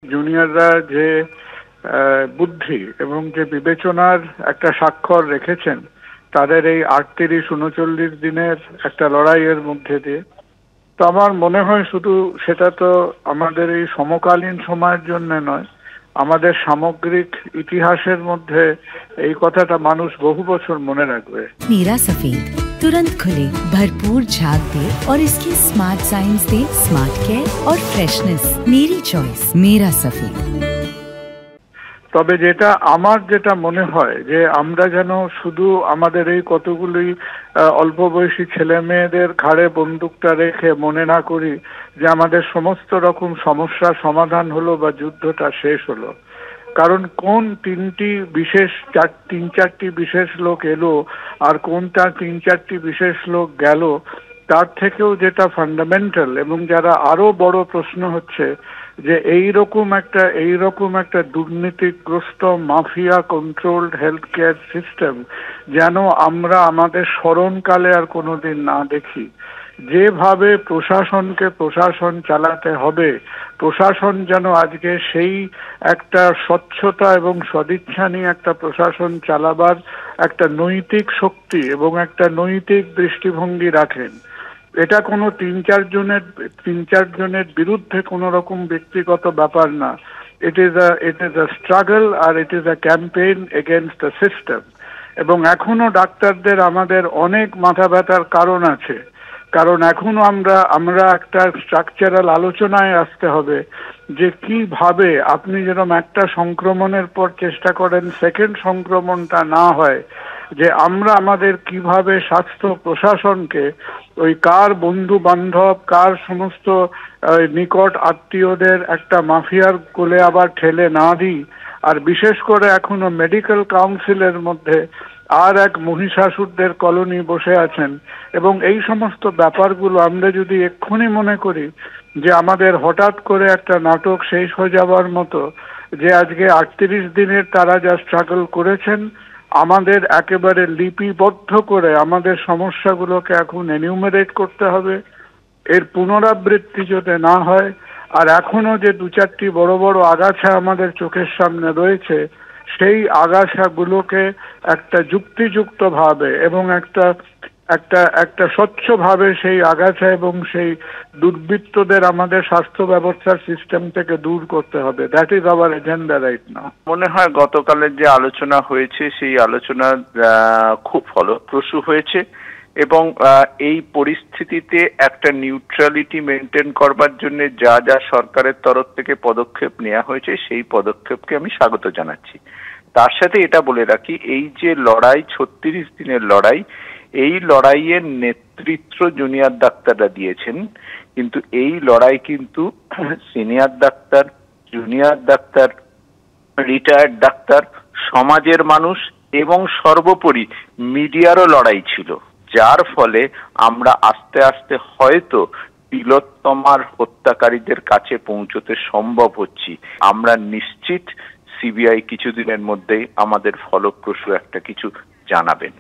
জুনিয়ররা যে বুদ্ধি এবং যে বিবেচনার একটা স্বাক্ষর রেখেছেন তাদের এই ৩৮-৩৯ দিনের একটা লড়াইয়ের মধ্যে দিয়ে, তো আমার মনে হয় শুধু সেটা তো আমাদের এই সমকালীন সময়ের জন্য নয়, আমাদের সামগ্রিক ইতিহাসের মধ্যে এই কথাটা মানুষ বহু বছর মনে রাখবে। नीरा सफेद तुरंत खुले, भरपूर झाग दे और इसकी स्मार्ट साइंस दे स्मार्ट केयर और फ्रेशनेस। मेरी चॉइस मेरा सफेद। তবে যেটা মনে হয় যে আমরা যেন শুধু আমাদের এই কতগুলি অল্প বয়সী ছেলে মেয়েদের ঘাড়ে বন্দুকটা রেখে মনে না করি যে আমাদের সমস্ত রকম সমস্যার সমাধান হলো বা যুদ্ধটা শেষ হলো। কারণ কোন তিন চারটি বিশেষ লোক এলো আর কোনটা 3-4টি বিশেষ লোক গেল, তার থেকেও যেটা ফান্ডামেন্টাল এবং যারা আরো বড় প্রশ্ন হচ্ছে যে এইরকম একটা দুর্নীতিগ্রস্ত mafia controlled health care system যেন আমরা আমাদের স্মরণকালে আর কোনোদিন না দেখি। যেভাবে প্রশাসন চালাতে হবে, প্রশাসন যেন আজকে সেই একটা স্বচ্ছতা এবং সদিচ্ছা নিয়ে একটা প্রশাসন চালাবার একটা নৈতিক শক্তি এবং একটা নৈতিক দৃষ্টিভঙ্গি রাখেন। এটা কোনো তিন চার জনের বিরুদ্ধে কোনো রকম ব্যক্তিগত ব্যাপার না। ইট ইজ আ স্ট্রাগল আর it is a campaign against the system. এবং এখনো ডাক্তারদের আমাদের অনেক মাথা ব্যথার কারণ আছে, কারণ এখনো আমরা একটা স্ট্রাকচারাল আলোচনায় আসতে হবে যে কিভাবে আপনি যেরকম একটা সংক্রমণের পর চেষ্টা করেন সেকেন্ড সংক্রমণটা না হয়, যে আমরা আমাদের কিভাবে স্বাস্থ্য প্রশাসনকে ওই কার বন্ধু বান্ধব কার সমস্ত নিকট আত্মীয়দের একটা মাফিয়ার কোলে আবার ঠেলে না দিই। আর বিশেষ করে এখনো মেডিকেল কাউন্সিলের মধ্যে আর এক মহিষাসুরদের কলোনি বসে আছেন। এবং এই সমস্ত ব্যাপারগুলো আমরা যদি এক্ষুনি মনে করি যে আমাদের হঠাৎ করে একটা নাটক শেষ হয়ে যাওয়ার মতো, যে আজকে ৩৮ দিনের তারা যা স্ট্রাগল করেছেন, আমাদের একেবারে লিপিবদ্ধ করে আমাদের সমস্যাগুলোকে এখন এনিউমারেট করতে হবে, এর পুনরাবৃত্তি যাতে না হয়। আর এখনো যে 2-4টি বড় বড় আগাছা আমাদের চোখের সামনে রয়েছে, সেই আগাছাগুলোকে একটা যুক্তিযুক্ত ভাবে এবং একটা স্বচ্ছভাবে সেই আগাছা এবং সেই দুর্বৃত্তদের আমাদের স্বাস্থ্য ব্যবস্থার সিস্টেম থেকে দূর করতে হবে। That is our agenda right now. মনে হয় গতকালের যে আলোচনা হয়েছে সেই আলোচনা খুব ফলপ্রসূ হয়েছে এবং এই পরিস্থিতিতে একটা নিউট্রালিটি মেনটেন করবার জন্য যা যা সরকারের তরফ থেকে পদক্ষেপ নেওয়া হয়েছে সেই পদক্ষেপকে আমি স্বাগত জানাচ্ছি। তার সাথে এটা বলে রাখি, এই যে লড়াই 36 দিনের লড়াই, এই লড়াইয়ের নেতৃত্ব জুনিয়র ডাক্তাররা দিয়েছেন, কিন্তু এই লড়াই কিন্তু senior doctor, junior doctor, retired doctor, সমাজের মানুষ এবং সর্বোপরি মিডিয়ারও লড়াই ছিল, যার ফলে আমরা আস্তে আস্তে হয়তো তিলোত্তমার হত্যাকারীদের কাছে পৌঁছতে সম্ভব হচ্ছি। আমরা নিশ্চিত সিবিআই কিছুদিনের মধ্যেই আমাদের ফলপ্রসূ একটা কিছু জানাবেন।